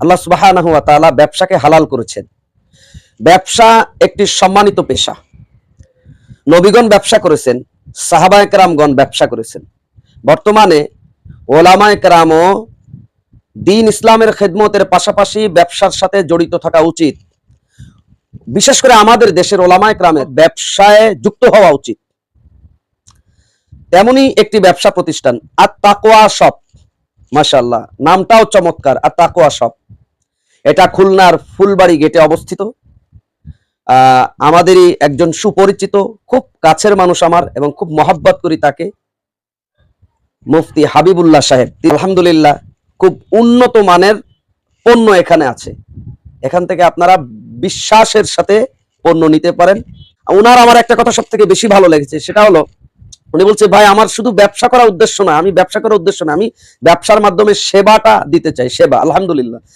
আল্লাহ সুবহানাহু ওয়া তাআলা ব্যবসাকে হালাল করেছেন। ব্যবসা একটি সম্মানিত পেশা। নবীগণ ব্যবসা করেছেন, সাহাবায়ে কেরামগণ ব্যবসা করেছেন। বর্তমানে ওলামায়ে কেরামও দ্বীন ইসলামের খেদমতের পাশাপাশি ব্যবসার সাথে জড়িত থাকা উচিত। বিশেষ করে আমাদের দেশের ওলামায়ে কেরামের ব্যবসায় যুক্ত হওয়া উচিত। তেমনি একটি ব্যবসা প্রতিষ্ঠান আত-তাকওয়া শপ, মাশাআল্লাহ, নামটাও চমৎকার, আত-তাকওয়া শপ। এটা খুলনার ফুলবাড়ি গেটে অবস্থিত। আমাদেরই একজন সুপরিচিত, খুব কাছের মানুষ আমার, এবং খুব মহব্বত করি তাকে, মুফতি হাবিবুল্লাহ সাহেব। আলহামদুলিল্লাহ খুব উন্নত মানের পণ্য এখানে আছে। এখান থেকে আপনারা বিশ্বাসের সাথে পণ্য নিতে পারেন। ওনার আমার একটা কথা সব থেকে বেশি ভালো লেগেছে, সেটা হলো উনি বলছে, ভাই আমার শুধু ব্যবসা করার উদ্দেশ্য না, আমি ব্যবসা করার উদ্দেশ্য না, আমি ব্যবসার মাধ্যমে সেবাটা দিতে চাই, সেবা। আলহামদুলিল্লাহ